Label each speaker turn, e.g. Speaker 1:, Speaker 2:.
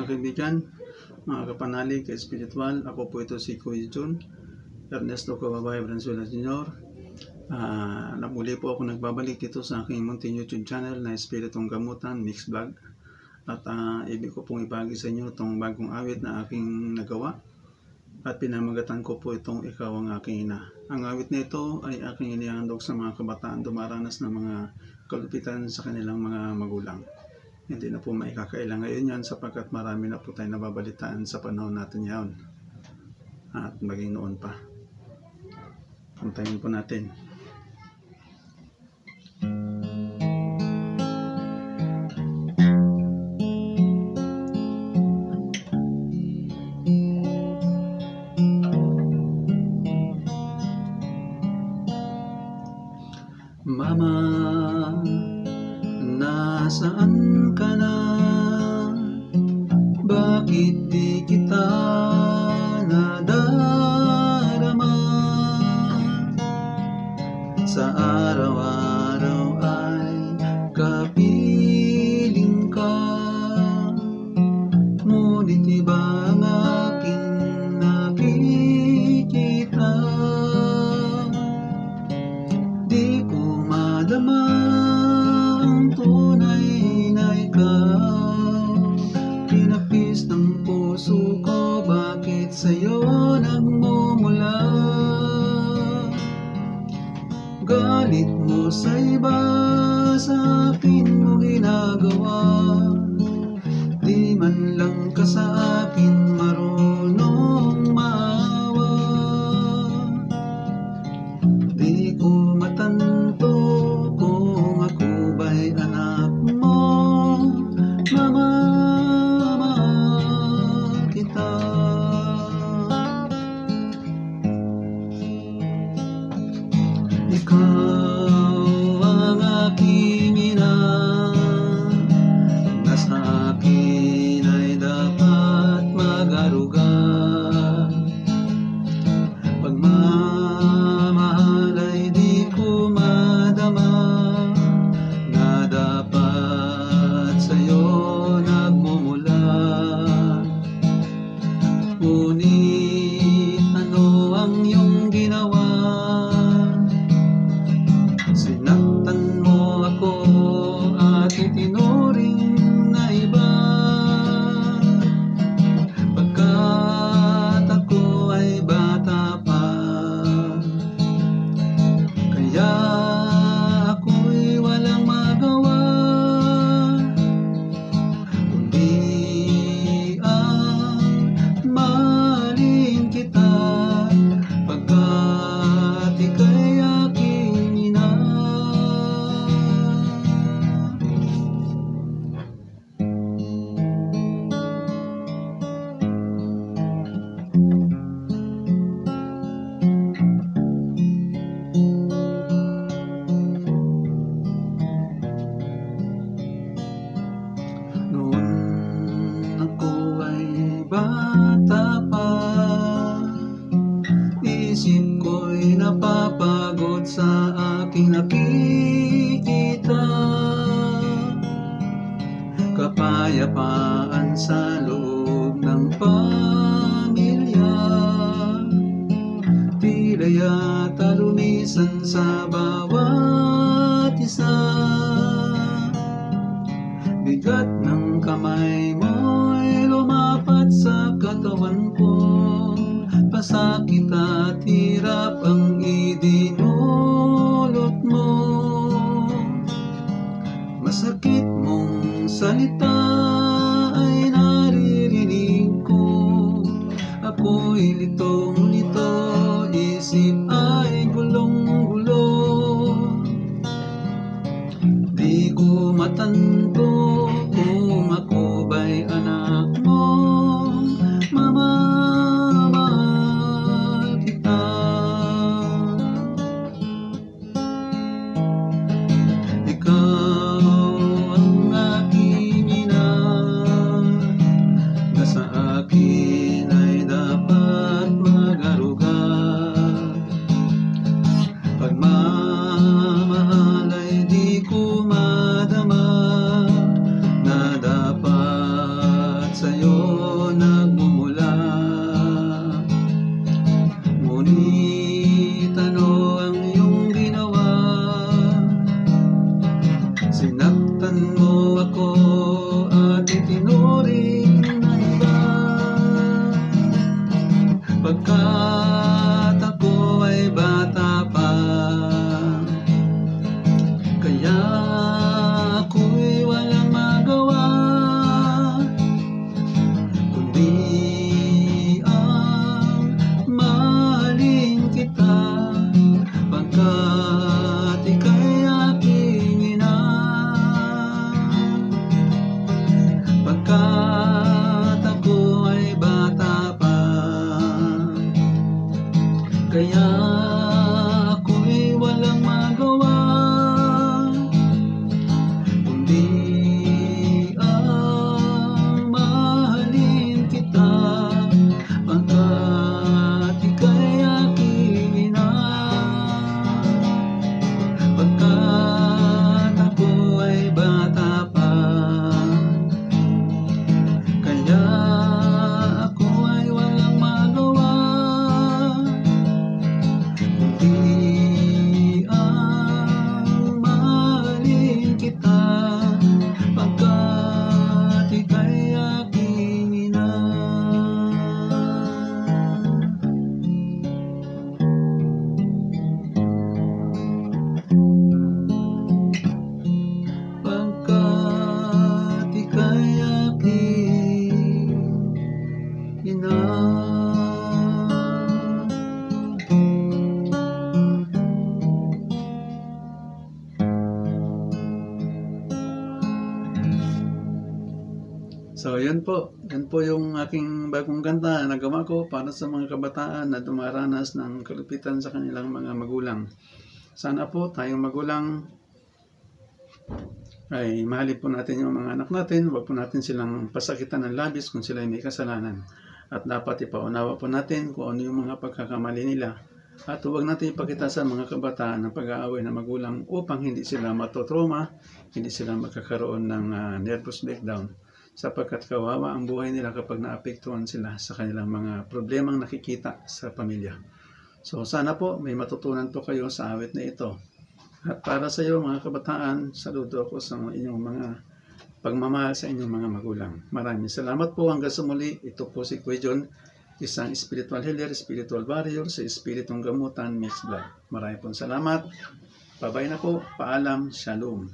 Speaker 1: kaibigan, mga kapanalig, ka-espiritual. Ako po ito si Kuya Jun Ernesto Cababay Valenzuela Jr. Muli po ako nagbabalik dito sa aking munting YouTube channel na Espiritong Gamutan Mix Vlog. At ibig ko pong ibagi sa inyo itong bagong awit na aking nagawa. At pinamagatan ko po itong Ikaw ang Aking Ina. Ang awit na ito ay aking inihandog sa mga kabataan dumaranas ng mga kalupitan sa kanilang mga magulang. Hindi na po maikakailang ngayon yan sapagkat marami na po tayong nababalitaan sa panahon natin ngayon. At maging noon pa. Puntayin po natin. Mama, nasaan ka na? Bakit di kita nadarama? Sa araw-araw ay kapiling ka, ngunit iba ang aking nakikita. Di ko madama ang tunay na ikaw, kinapis ng puso ko, bakit sa'yo nagmumula? Galit mo sa iba, sa akin mo ginagawa, di man lang ka sa akin marunong maawa. Di ko matanto kung ako ba'y anak mo, Mama, mahal kita. Ikaw ang aking ina, nasa akin ay dapat mag-aruga. Pagmamahal ay di ko madama, na dapat sa'yo nagmumula. Ngunit ano ang iyong ginawa? Sinaktan mo ako at itinuring na iba, pagkat ako ay bata pa. Kaya ako'y walang magawa, kundi ang mahalin kita, pagkat ika'y aking ina. Noon ako ay bata pa, isip ko'y napapagod sa aking nakikita. Kapayapaan sa loob ng pamilya, tila yata lumisan sa bawat isa. Bigat ng kamay mo'y lumapat sa katawan ko, pasakit at hirap ang idinulot mo. Masakit mong salita ay naririnig ko, ako'y litong-lito, isip ay gulong-gulo. Di ko matanto kung ako ba'y anak mo, Mama, mahal kita. Ikaw ang aking ina, nasa akin ay dapat mag-aruga. Pagmamahal ay di ko madama, So, yun po. Yun po yung aking bagong kanta na nagawa ko para sa mga kabataan na dumaranas ng kalupitan sa kanilang mga magulang. Sana po tayong magulang ay mahalin po natin yung mga anak natin. Huwag po natin silang pasakitan ng labis kung sila ay may kasalanan. At dapat ipaunawa po natin kung ano yung mga pagkakamali nila. At huwag natin ipakita sa mga kabataan ng pag-aaway ng magulang upang hindi sila matotrauma, hindi sila magkakaroon ng nervous breakdown. Sapagkat kawawa ang buhay nila kapag naapektuhan sila sa kanilang mga problemang nakikita sa pamilya. So sana po may matutunan po kayo sa awit na ito. At para sa iyo mga kabataan, saludo ako sa inyong mga pagmamahal sa inyong mga magulang. Maraming salamat po hanggang sa muli. Ito po si Kuya John, isang spiritual healer, spiritual warrior sa Espiritong Gamutan Mixed Blood. Maraming pong salamat. Bye-bye na po. Paalam. Shalom.